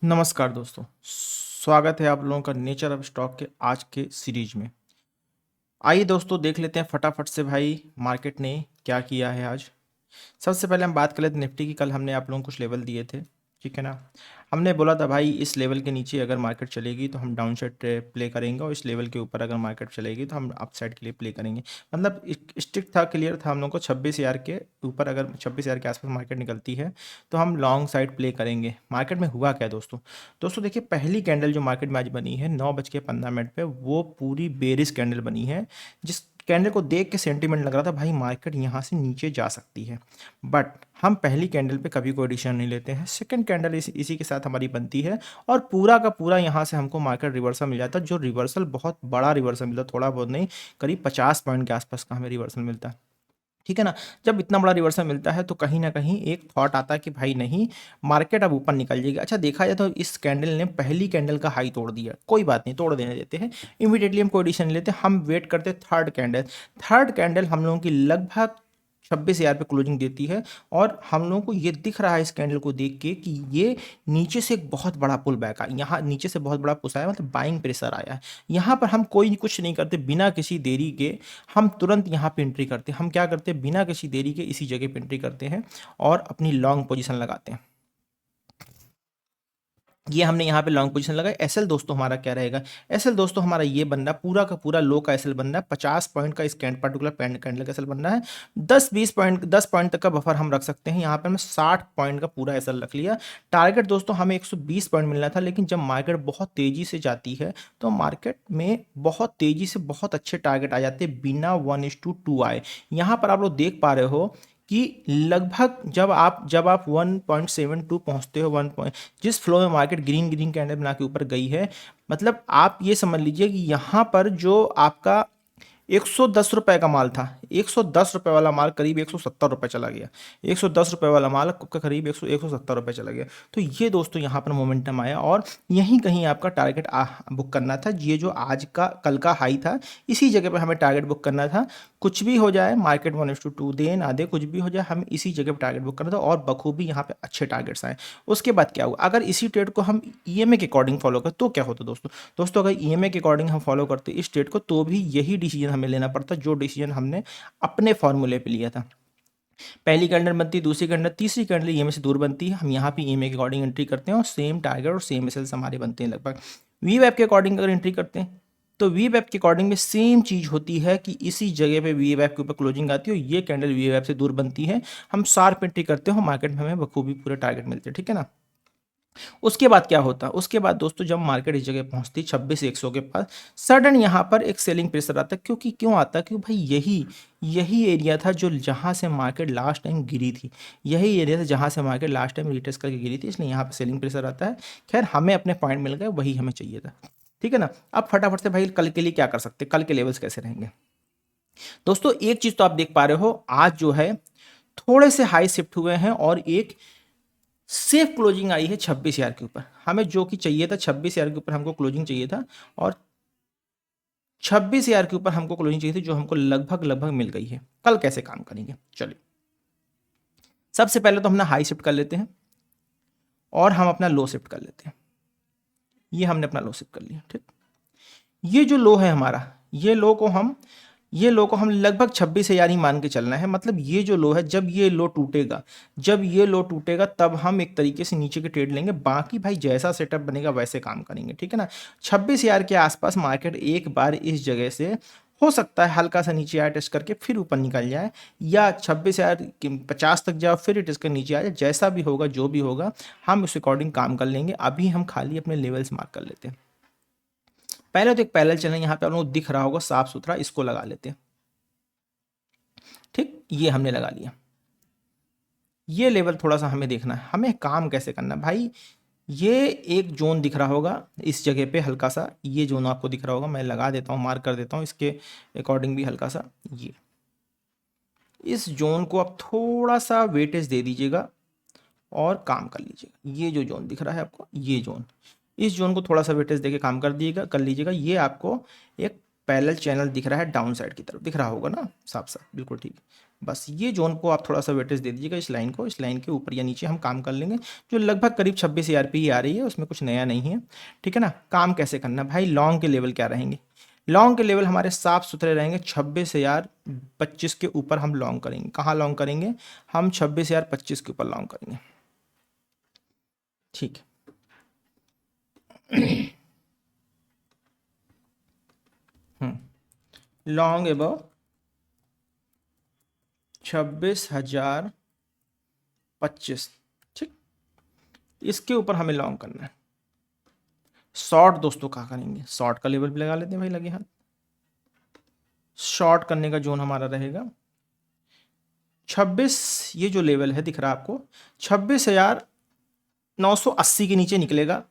नमस्कार दोस्तों, स्वागत है आप लोगों का नेचर ऑफ स्टॉक के आज के सीरीज में। आइए दोस्तों देख लेते हैं फटाफट से भाई मार्केट ने क्या किया है आज। सबसे पहले हम बात कर लेते हैं निफ्टी की। कल हमने आप लोगों को कुछ लेवल दिए थे, ठीक है ना। हमने बोला था भाई इस लेवल के नीचे अगर मार्केट चलेगी तो हम डाउन साइड प्ले करेंगे और इस लेवल के ऊपर अगर मार्केट चलेगी तो हम अप साइड के लिए प्ले करेंगे। मतलब स्ट्रिक्ट था, क्लियर था हम लोग को। 26,000 के ऊपर अगर 26,000 के आसपास मार्केट निकलती है तो हम लॉन्ग साइड प्ले करेंगे। मार्केट में हुआ क्या दोस्तों? दोस्तों देखिए, पहली कैंडल जो मार्केट में आज बनी है 9:15 पे, वो पूरी बेरिश कैंडल बनी है। जिस कैंडल को देख के सेंटीमेंट लग रहा था भाई मार्केट यहाँ से नीचे जा सकती है, बट हम पहली कैंडल पे कभी कोई डिसीजन नहीं लेते हैं। सेकंड कैंडल इसी के साथ हमारी बनती है और पूरा का पूरा यहाँ से हमको मार्केट रिवर्सल मिल जाता है। जो रिवर्सल बहुत बड़ा रिवर्सल मिलता है, थोड़ा बहुत नहीं, करीब 50 पॉइंट के आसपास का हमें रिवर्सल मिलता है, ठीक है ना। जब इतना बड़ा रिवर्सल मिलता है तो कहीं ना कहीं एक थॉट आता है कि भाई नहीं, मार्केट अब ऊपर निकल जाएगी। अच्छा देखा जाए तो इस कैंडल ने पहली कैंडल का हाई तोड़ दिया, कोई बात नहीं, तोड़ देने देते हैं। इमीडिएटली हम कोई डिसीजन नहीं लेते, हम वेट करते थर्ड कैंडल। थर्ड कैंडल हम लोगों की लगभग 26,000 पे क्लोजिंग देती है और हम लोगों को ये दिख रहा है इस कैंडल को देख के कि ये नीचे से एक बहुत बड़ा पुल बैक आया, यहाँ नीचे से बहुत बड़ा पुश आया, मतलब बाइंग प्रेशर आया है। यहाँ पर हम कोई कुछ नहीं करते, बिना किसी देरी के हम तुरंत यहाँ पे एंट्री करते हैं। हम क्या करते हैं, बिना किसी देरी के इसी जगह पे एंट्री करते हैं और अपनी लॉन्ग पोजीशन लगाते हैं। ये हमने यहाँ पे लॉन्ग पोजीशन लगाई। एसएल दोस्तों हमारा क्या रहेगा? एसएल दोस्तों हमारा ये बन रहा है, पूरा का पूरा लो का एसएल बन रहा है। 50 पॉइंट का इस पर्टिकुलर कैंडल का एसएल बन रहा है। 10 पॉइंट तक का बफर हम रख सकते हैं। यहाँ पे हमने 60 पॉइंट का पूरा एसएल रख लिया। टारगेट दोस्तों हमें 120 पॉइंट मिलना था, लेकिन जब मार्केट बहुत तेजी से जाती है तो मार्केट में बहुत तेजी से बहुत अच्छे टारगेट आ जाते हैं बिना 1:2 आए। यहाँ पर आप लोग देख पा रहे हो कि लगभग जब आप 1.72 पहुंचते हो, 1 पॉइंट, जिस फ्लो में मार्केट ग्रीन ग्रीन कैंडल बना के ऊपर गई है, मतलब आप ये समझ लीजिए कि यहाँ पर जो आपका 110 रुपए का माल था, 110 रुपए वाला माल करीब 170 रुपए चला गया। 110 रुपए वाला माल का करीब 170 रुपए चला गया। तो ये दोस्तों यहाँ पर मोमेंटम आया और यहीं कहीं आपका टारगेट बुक करना था। ये जो आज का कल का हाई था, इसी जगह पर हमें टारगेट बुक करना था। कुछ भी हो जाए, मार्केट 1:2 दे ना दे, कुछ भी हो जाए, हमें इसी जगह पर टारगेट बुक करना था और बखूबी यहाँ पे अच्छे टारगेट्स आए। उसके बाद क्या हुआ, अगर इसी ट्रेड को हम ईएमए के अकॉर्डिंग फॉलो करें तो क्या होता दोस्तों? दोस्तों अगर ईएमए के अकॉर्डिंग हम फॉलो करते इस ट्रेड को तो भी यही डिसीजन हमें लेना पड़ता जो डिसीजन हमने अपने फॉर्मूले पे लिया था। पहली कैंडल बनती है, दूसरी कैंडल, तीसरी कैंडल ईएमए से दूर बनती है, हम यहाँ पे ईएमए के अकॉर्डिंग एंट्री करते हैं और सेम टारगेट और सेम एसएल्स हमारे बनते हैं लगभग। वी वेब के अकॉर्डिंग अगर एंट्री करते हैं तो वी वेब के अकॉर्डिंग में सेम चीज होती है कि इसी जगह पे वी वेब के ऊपर क्लोजिंग आती है और ये कैंडल वी वेब से दूर बनती है। हम शार्प एंट्री करते हो, मार्केट में हमें बखूबी पूरे टारगेट मिलते हैं, ठीक है ना। उसके बाद क्या होता है? उसके बाद दोस्तों जब मार्केट इस जगह पहुंचती 26,100 के पास, सडन यहाँ पर एक सेलिंग प्रेशर आता है। क्योंकि क्यों आता है? क्योंकि भाई यही यही एरिया था जो जहां से मार्केट लास्ट टाइम गिरी थी। यही एरिया था जहां से मार्केट लास्ट टाइम रिटेस्ट करके गिरी थी, इसलिए यहाँ पर सेलिंग प्रेशर आता है। खैर हमें अपने पॉइंट मिल गए, वही हमें चाहिए था, ठीक है ना। अब फटाफट से भाई कल के लिए क्या कर सकते हैं, कल के लेवल्स कैसे रहेंगे? दोस्तों एक चीज तो आप देख पा रहे हो, आज जो है थोड़े से हाई शिफ्ट हुए हैं और एक सेफ क्लोजिंग आई है 26,000 के ऊपर। हमें जो कि चाहिए था 26,000 के ऊपर हमको क्लोजिंग चाहिए था और 26,000 के ऊपर हमको क्लोजिंग चाहिए थी, जो हमको लगभग लगभग मिल गई है। कल कैसे काम करेंगे, चलिए सबसे पहले तो हम ना हाई शिफ्ट कर लेते हैं और हम अपना लो शिफ्ट कर लेते हैं। ये हमने अपना लो शिफ्ट कर लिया, ठीक। ये जो लो है हमारा, ये लो को हम लगभग 26,000 ही मान के चलना है। मतलब ये जो लो है, जब ये लो टूटेगा तब हम एक तरीके से नीचे के ट्रेड लेंगे। बाकी भाई जैसा सेटअप बनेगा वैसे काम करेंगे, ठीक है ना। 26,000 के आसपास मार्केट एक बार इस जगह से हो सकता है हल्का सा नीचे आए, टेस्ट करके फिर ऊपर निकल जाए, या 26,050 तक जाओ फिर टेस्ट कर नीचे आ जाए। जैसा भी होगा, जो भी होगा, हम उस अकॉर्डिंग काम कर लेंगे। अभी हम खाली अपने लेवल्स मार्क कर लेते हैं। पहले तो एक पैरेलल चैनल यहाँ पे आप लोगों को दिख रहा होगा साफ सुथरा, इसको लगा लेते हैं, ठीक। ये हमने लगा लिया। ये लेवल थोड़ा सा हमें देखना है, हमें काम कैसे करना है भाई। ये एक जोन दिख रहा होगा इस जगह पे, हल्का सा ये जोन आपको दिख रहा होगा, मैं लगा देता हूँ, मार्क कर देता हूँ इसके अकॉर्डिंग भी हल्का सा। ये इस जोन को आप थोड़ा सा वेटेज दे दीजिएगा और काम कर लीजिएगा। ये जो जोन दिख रहा है आपको, ये जोन, इस जोन को थोड़ा सा वेटेज देके काम कर लीजिएगा। ये आपको एक पैरेलल चैनल दिख रहा है, डाउन साइड की तरफ दिख रहा होगा ना, साफ साफ, बिल्कुल ठीक। बस ये जोन को आप थोड़ा सा वेटेज दे दीजिएगा इस लाइन को, इस लाइन के ऊपर या नीचे हम काम कर लेंगे, जो लगभग करीब 26,000 पे ही आ रही है, उसमें कुछ नया नहीं है। ठीक है ना। काम कैसे करना भाई, लॉन्ग के लेवल क्या रहेंगे, लॉन्ग के लेवल हमारे साफ सुथरे रहेंगे 26,025 के ऊपर हम लॉन्ग करेंगे। कहाँ लॉन्ग करेंगे, हम 26,025 के ऊपर लॉन्ग करेंगे। ठीक है। लॉन्ग एबव 26,025, ठीक, इसके ऊपर हमें लॉन्ग करना है। शॉर्ट दोस्तों क्या करेंगे, शॉर्ट का लेवल भी लगा लेते हैं भाई लगे हाथ। शॉर्ट करने का जोन हमारा रहेगा 26, ये जो लेवल है दिख रहा है आपको 26,980 के नीचे निकलेगा।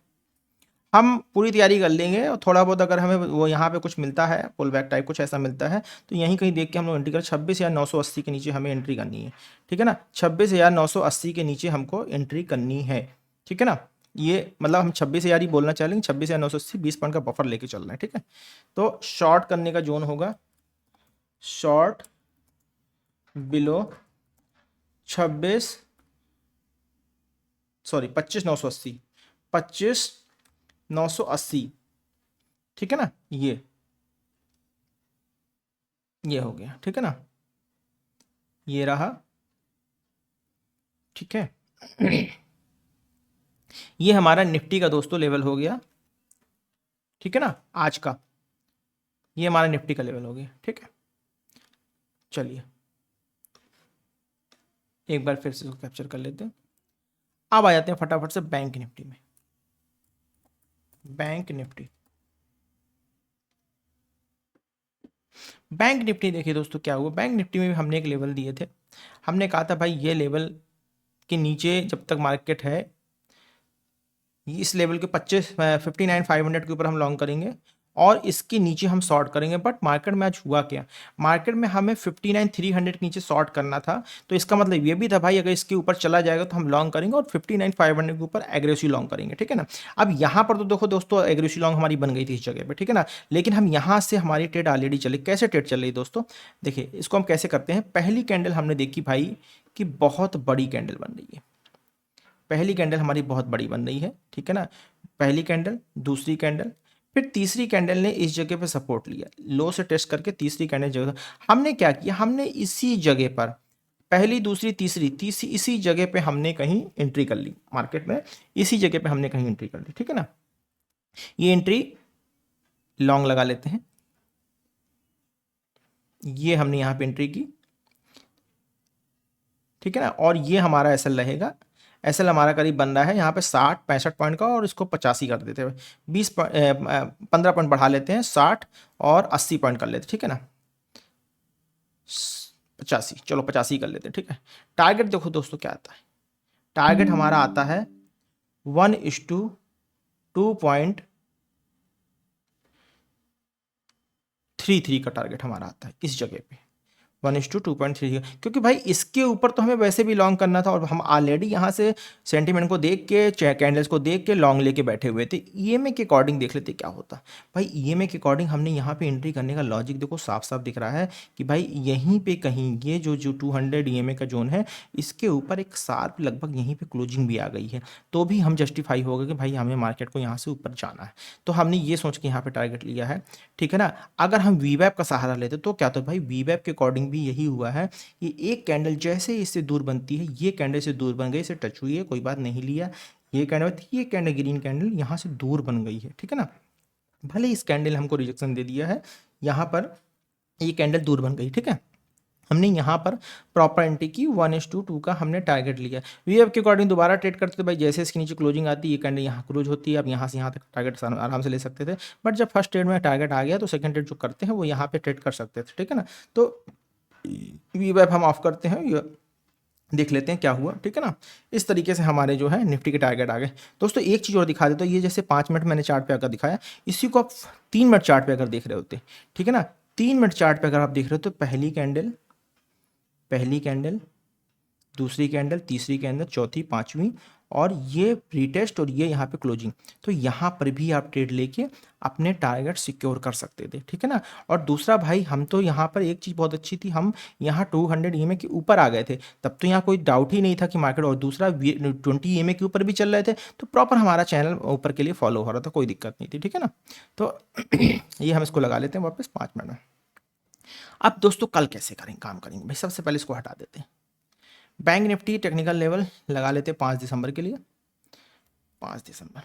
हम पूरी तैयारी कर लेंगे और थोड़ा बहुत अगर हमें वो यहाँ पे कुछ मिलता है पुल बैक टाइप कुछ ऐसा मिलता है तो यहीं कहीं देख के हम लोग एंट्री करें। 26,980 के नीचे हमें एंट्री करनी है। ठीक है ना, 26,980 के नीचे हमको एंट्री करनी है। ठीक है ना, ये मतलब हम 26,000 ही बोलना चाहेंगे, 26,980 20 पॉइंट का बफर लेके चल रहे हैं। ठीक है, तो शॉर्ट करने का जोन होगा शॉर्ट बिलो 25,980 25,980। ठीक है ना, ये हो गया। ठीक है ना, ये रहा। ठीक है, ये हमारा निफ्टी का दोस्तों लेवल हो गया। ठीक है ना, आज का ये हमारा निफ्टी का लेवल हो गया। ठीक है, चलिए एक बार फिर से इसको कैप्चर कर लेते हैं। अब आ जाते हैं फटाफट से बैंक निफ्टी में। बैंक निफ्टी देखिए दोस्तों क्या हुआ, बैंक निफ्टी में भी हमने एक लेवल दिए थे। हमने कहा था भाई ये लेवल के नीचे जब तक मार्केट है, इस लेवल के 59,500 के ऊपर हम लॉन्ग करेंगे और इसके नीचे हम शॉर्ट करेंगे। बट मार्केट में आज हुआ क्या, मार्केट में हमें 59,300 के नीचे शॉर्ट करना था, तो इसका मतलब ये भी था भाई अगर इसके ऊपर चला जाएगा तो हम लॉन्ग करेंगे और 59,500 के ऊपर एग्रेसिव लॉन्ग करेंगे। ठीक है ना, अब यहाँ पर तो देखो दोस्तों एग्रेसिव लॉन्ग हमारी बन गई थी इस जगह पर। ठीक है ना, लेकिन हम यहाँ से हमारी ट्रेड ऑलरेडी चली। कैसे ट्रेड चल रही दोस्तों, देखिए इसको हम कैसे करते हैं। पहली कैंडल हमने देखी भाई कि बहुत बड़ी कैंडल बन रही है, पहली कैंडल हमारी बहुत बड़ी बन रही है। ठीक है ना, पहली कैंडल, दूसरी कैंडल, फिर तीसरी कैंडल ने इस जगह पे सपोर्ट लिया, लो से टेस्ट करके तीसरी कैंडल जगह हमने क्या किया, हमने इसी जगह पर पहली दूसरी तीसरी तीसरी इसी जगह पे हमने कहीं एंट्री कर ली मार्केट में, इसी जगह पे हमने कहीं एंट्री कर ली। ठीक है ना, ये एंट्री लॉन्ग लगा लेते हैं, ये हमने यहां पे एंट्री की। ठीक है ना, और ये हमारा एसएल रहेगा। एसएल हमारा करीब बन रहा है यहाँ पे 60-65 पॉइंट का, और इसको 85 कर देते हैं, 15 पॉइंट बढ़ा लेते हैं, 60 और 80 पॉइंट कर लेते हैं। ठीक है ना, 85, चलो 85 कर लेते हैं। ठीक है, टारगेट देखो दोस्तों क्या आता है, टारगेट हमारा आता है 1:2.33 का टारगेट हमारा आता है इस जगह पे, 1:2.3, क्योंकि भाई इसके ऊपर तो हमें वैसे भी लॉन्ग करना था और हम ऑलरेडी यहाँ से सेंटीमेंट को देख के कैंडल्स को देख के लॉन्ग लेके बैठे हुए थे। ईएमए के अकॉर्डिंग देख लेते क्या होता भाई। ईएमए के अकॉर्डिंग हमने यहाँ पे एंट्री करने का लॉजिक देखो साफ साफ दिख रहा है कि भाई यहीं पे कहीं ये जो 200 ईएमए का जोन है इसके ऊपर एक शार्प लगभग यहीं पर क्लोजिंग भी आ गई है, तो भी हम जस्टिफाई हो गए कि भाई हमें मार्केट को यहाँ से ऊपर जाना है, तो हमने ये सोच के यहाँ पे टारगेट लिया है। ठीक है ना, अगर हम वीवैप का सहारा लेते तो क्या, तो भाई वीवैप के अकॉर्डिंग भी यही हुआ है कि एक कैंडल जैसे इससे दूर बनती है, ये कैंडल से दूर बन गई, इसे टच हुई है कोई बात नहीं लिया, ये कैंडल थी, ये कैंडल ग्रीन कैंडल यहाँ से दूर बन गई है। ठीक है ना, भले इस कैंडल हमको रिजेक्शन दे दिया है, यहाँ पर ये कैंडल दूर बन गई। ठीक है, हमने यहाँ पर प्रॉपर एंट्री की, 1:2 का हमने टारगेट लिया। वीएफ के अकॉर्डिंग दोबारा ट्रेड करते थे भाई, जैसे इसके नीचे क्लोजिंग आती है ये कैंडल यहाँ क्लोज होती है, अब यहाँ से यहाँ तक टारगेट आराम से ले सकते थे। बट जब फर्स्ट ट्रेड में टारगेट आ गया तो सेकंड ट्रेड जो करते हैं वो यहाँ पे ट्रेड कर सकते थे। ठीक है ना, तो वीएफ हम ऑफ करते हैं, ये देख लेते हैं क्या हुआ। ठीक है ना, इस तरीके से हमारे जो है निफ्टी के टारगेट आ गए। दोस्तों एक चीज़ और दिखा देता हूँ, ये जैसे 5 मिनट मैंने चार्ट पे आकर दिखाया, इसी को आप 3 मिनट चार्ट पे अगर देख रहे होते, ठीक है ना, 3 मिनट चार्ट पे अगर आप देख रहे हो तो पहली कैंडल, दूसरी कैंडल, तीसरी कैंडल, चौथी, पांचवी और ये प्रीटेस्ट और ये यहाँ पे क्लोजिंग, तो यहाँ पर भी आप ट्रेड लेके अपने टारगेट सिक्योर कर सकते थे, ठीक है ना। और दूसरा भाई हम तो यहाँ पर एक चीज़ बहुत अच्छी थी, हम यहाँ 200 ईएमए के ऊपर आ गए थे, तब तो यहाँ कोई डाउट ही नहीं था कि मार्केट, और दूसरा 20 ईएमए के ऊपर भी चल रहे थे, तो प्रॉपर हमारा चैनल ऊपर के लिए फॉलो हो रहा था, कोई दिक्कत नहीं थी, ठीक है ना। तो ये हम इसको लगा लेते हैं वापस 5 मिनट में। अब दोस्तों कल कैसे करेंगे, काम करेंगे भाई, सबसे पहले इसको हटा देते हैं। बैंक निफ्टी टेक्निकल लेवल लगा लेते हैं 5 दिसंबर के लिए, 5 दिसंबर,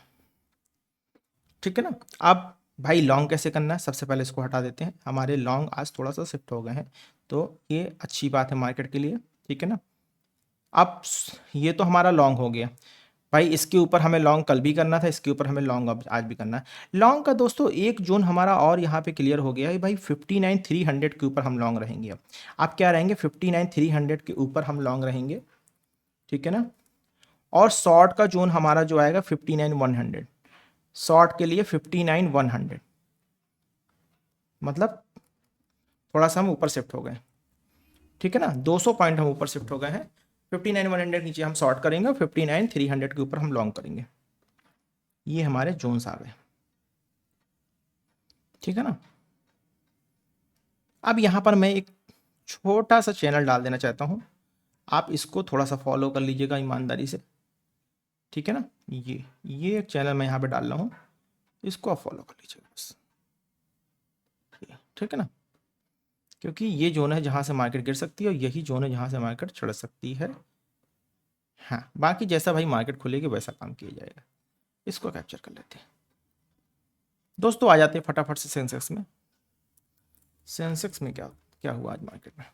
ठीक है ना। अब भाई लॉन्ग कैसे करना है, सबसे पहले इसको हटा देते हैं। हमारे लॉन्ग आज थोड़ा सा शिफ्ट हो गए हैं, तो ये अच्छी बात है मार्केट के लिए, ठीक है ना। अब ये तो हमारा लॉन्ग हो गया भाई, इसके ऊपर हमें लॉन्ग कल भी करना था, इसके ऊपर हमें लॉन्ग अब आज भी करना है। लॉन्ग का दोस्तों एक जोन हमारा और यहाँ पे क्लियर हो गया है भाई, 59,300 के ऊपर हम लॉन्ग रहेंगे। अब आप क्या रहेंगे, 59,300 के ऊपर हम लॉन्ग रहेंगे, ठीक है ना। और शॉर्ट का जोन हमारा जो आएगा 59,100, शॉर्ट के लिए 59,100, मतलब थोड़ा सा हम ऊपर शिफ्ट हो गए, ठीक है ना, 200 पॉइंट हम ऊपर शिफ्ट हो गए हैं। 59,100 नीचे हम शॉर्ट करेंगे और 59,300 के ऊपर हम लॉन्ग करेंगे। ये हमारे जोन्स आ गए, ठीक है ना। अब यहाँ पर मैं एक छोटा सा चैनल डाल देना चाहता हूँ, आप इसको थोड़ा सा फॉलो कर लीजिएगा ईमानदारी से, ठीक है ना। ये एक चैनल मैं यहाँ पे डाल रहा हूँ, इसको आप फॉलो कर लीजिएगा बस, ठीक है ना। क्योंकि ये जोन है जहाँ से मार्केट गिर सकती है और यही जोन है जहाँ से मार्केट चढ़ सकती है। हाँ, बाकी जैसा भाई मार्केट खुलेगी वैसा काम किया जाएगा। इसको कैप्चर कर लेते हैं दोस्तों, आ जाते हैं फटाफट से सेंसेक्स में। सेंसेक्स में क्या क्या हुआ आज मार्केट में।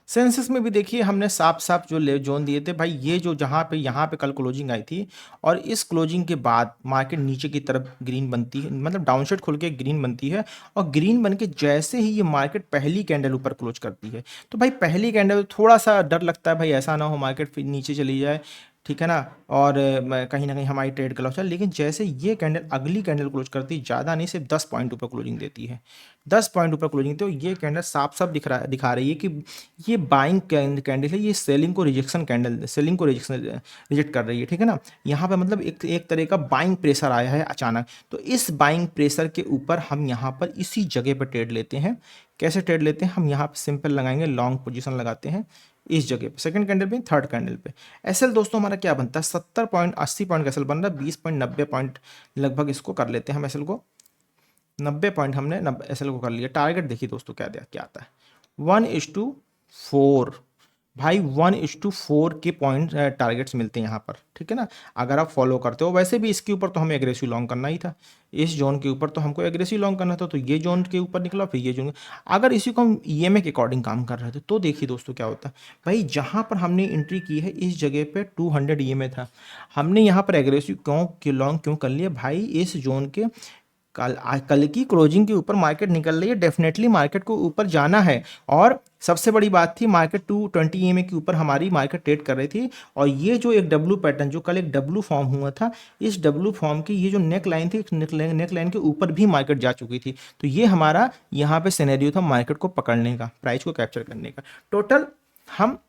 सेंसेक्स में भी देखिए हमने साफ साफ जो ले जोन दिए थे भाई, ये जो जहाँ पे यहाँ पे कल क्लोजिंग आई थी और इस क्लोजिंग के बाद मार्केट नीचे की तरफ ग्रीन बनती है, मतलब डाउनसाइड खुल के ग्रीन बनती है, और ग्रीन बन के जैसे ही ये मार्केट पहली कैंडल ऊपर क्लोज करती है, तो भाई पहली कैंडल थोड़ा सा डर लगता है भाई, ऐसा ना हो मार्केट फिर नीचे चली जाए, ठीक है ना। और कहीं ना कहीं हमारी ट्रेड का लॉस है, लेकिन जैसे ये कैंडल अगली कैंडल क्लोज करती है, ज़्यादा नहीं सिर्फ 10 पॉइंट ऊपर क्लोजिंग देती है, 10 पॉइंट ऊपर क्लोजिंग, तो ये कैंडल साफ साफ दिखा रही है कि ये बाइंग कैंडल है, ये सेलिंग को रिजेक्शन कैंडल, सेलिंग को रिजेक्ट कर रही है, ठीक है ना। यहाँ पे मतलब एक तरह का बाइंग प्रेशर आया है अचानक, तो इस बाइंग प्रेशर के ऊपर हम यहाँ पर इसी जगह पर ट्रेड लेते हैं। कैसे ट्रेड लेते हैं, हम यहाँ पे सिंपल लगाएंगे, लॉन्ग पोजीशन लगाते हैं इस जगह पे, सेकंड कैंडल पे, थर्ड कैंडल पे। एसएल दोस्तों हमारा क्या बनता है, 70 पॉइंट 80 पॉइंट का एसएल बन रहा है, 20.90 पॉइंट लगभग इसको कर लेते हैं हम एसएल को, 90 पॉइंट हमने एसएल को कर लिया। टारगेट देखिए दोस्तों क्या आता है, 1:4 भाई, 1:4 के पॉइंट टारगेट्स मिलते हैं यहाँ पर, ठीक है ना। अगर आप फॉलो करते हो, वैसे भी इसके ऊपर तो हमें एग्रेसिव लॉन्ग करना ही था, इस जोन के ऊपर तो हमको एग्रेसिव लॉन्ग करना था, तो ये जोन के ऊपर निकला, फिर ये जोन, अगर इसी को हम ईएमए के अकॉर्डिंग काम कर रहे थे, तो देखिए दोस्तों क्या होता है भाई, जहाँ पर हमने एंट्री की है इस जगह पे 200 ईएमए था, हमने यहाँ पर एग्रेसिव लॉन्ग क्यों कर लिया भाई, इस जोन के कल की क्लोजिंग के ऊपर मार्केट निकल रही है, डेफिनेटली मार्केट को ऊपर जाना है। और सबसे बड़ी बात थी, मार्केट 220 ईएमए के ऊपर हमारी मार्केट ट्रेड कर रही थी, और ये जो एक डब्ल्यू पैटर्न, जो कल एक डब्ल्यू फॉर्म हुआ था, इस डब्ल्यू फॉर्म की ये जो नेक लाइन थी, नेक लाइन के ऊपर भी मार्केट जा चुकी थी, तो ये हमारा यहाँ पे सिनेरियो था मार्केट को पकड़ने का, प्राइस को कैप्चर करने का। टोटल हम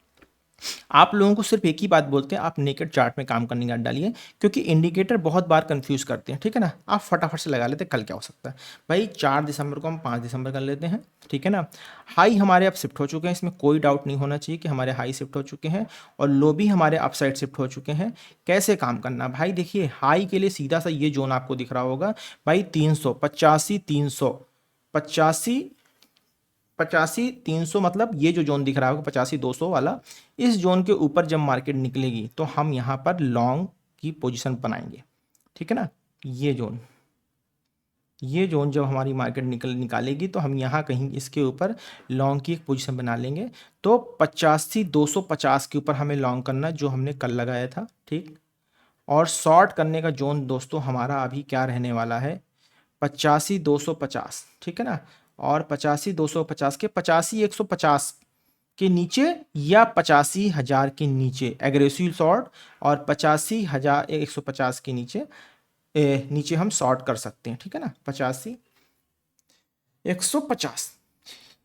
आप लोगों को सिर्फ एक ही बात बोलते हैं, आप नेकेड चार्ट में काम करने का डालिए, क्योंकि इंडिकेटर बहुत बार कंफ्यूज करते हैं, ठीक है ना। आप फटाफट से लगा लेते हैं, कल क्या हो सकता है भाई, 4 दिसंबर को हम 5 दिसंबर कर लेते हैं, ठीक है ना। हाई हमारे अब शिफ्ट हो चुके हैं, इसमें कोई डाउट नहीं होना चाहिए कि हमारे हाई शिफ्ट हो चुके हैं, और लो भी हमारे अपसाइड शिफ्ट हो चुके हैं। कैसे काम करना भाई, देखिए हाई के लिए सीधा सा ये जोन आपको दिख रहा होगा भाई, 385 385 85 300, मतलब ये जो जोन दिख रहा होगा 85 200 वाला, इस जोन के ऊपर जब मार्केट निकलेगी तो हम यहाँ पर लॉन्ग की पोजीशन बनाएंगे, ठीक है ना। ये जोन जब हमारी मार्केट निकालेगी तो हम यहाँ कहीं इसके ऊपर लॉन्ग की एक पोजीशन बना लेंगे। तो 85 250 के ऊपर हमें लॉन्ग करना, जो हमने कल लगाया था, ठीक। और शॉर्ट करने का जोन दोस्तों हमारा अभी क्या रहने वाला है, 85 250, ठीक है ना। और 85 250 के 85 150 के नीचे, या 85,000 के नीचे एग्रेसिव शॉर्ट, और 85,150 के नीचे नीचे हम शॉर्ट कर सकते हैं, ठीक है ना। 85 150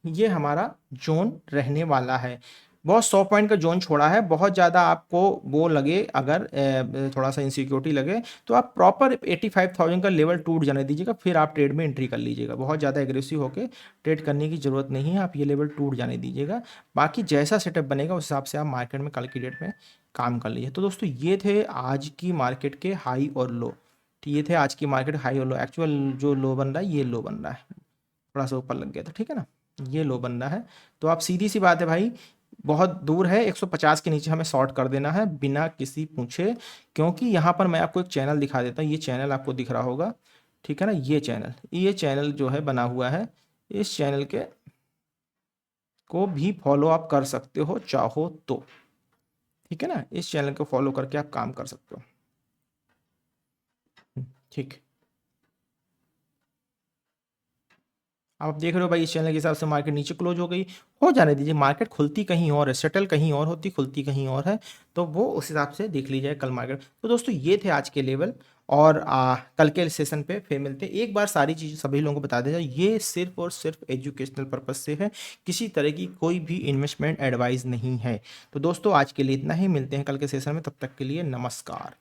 ये हमारा जोन रहने वाला है। बहुत 100 पॉइंट का जोन छोड़ा है, बहुत ज़्यादा आपको वो लगे, अगर थोड़ा सा इनसिक्योरिटी लगे तो आप प्रॉपर 85,000 का लेवल टूट जाने दीजिएगा, फिर आप ट्रेड में एंट्री कर लीजिएगा। बहुत ज़्यादा एग्रेसिव होकर ट्रेड करने की ज़रूरत नहीं है, आप ये लेवल टूट जाने दीजिएगा। बाकी जैसा सेटअप बनेगा उस हिसाब से आप मार्केट में कल की डेट में काम कर लीजिए। तो दोस्तों ये थे आज की मार्केट के हाई और लो। तो ये थे आज की मार्केट हाई और लो। एक्चुअल जो लो बन रहा है ये लो बन रहा है, थोड़ा सा ऊपर लग गया था, ठीक है ना, ये लो बन रहा है। तो आप सीधी सी बात है भाई, बहुत दूर है, 150 के नीचे हमें शॉर्ट कर देना है बिना किसी पूछे। क्योंकि यहाँ पर मैं आपको एक चैनल दिखा देता हूँ, ये चैनल आपको दिख रहा होगा, ठीक है ना, ये चैनल जो है बना हुआ है, इस चैनल के को भी फॉलो आप कर सकते हो चाहो तो, ठीक है ना, इस चैनल को फॉलो करके आप काम कर सकते हो। ठीक, आप देख रहे हो भाई, इस चैनल के हिसाब से मार्केट नीचे क्लोज हो गई, हो जाने दीजिए, मार्केट खुलती कहीं और है, सेटल कहीं और होती, खुलती कहीं और है, तो वो उस हिसाब से देख लीजिए कल मार्केट। तो दोस्तों ये थे आज के लेवल, और कल के सेशन पे फिर मिलते हैं। एक बार सारी चीज़ें सभी लोगों को बता दें, ये सिर्फ और सिर्फ एजुकेशनल पर्पज से है, किसी तरह की कोई भी इन्वेस्टमेंट एडवाइस नहीं है। तो दोस्तों आज के लिए इतना ही, मिलते हैं कल के सेशन में, तब तक के लिए नमस्कार।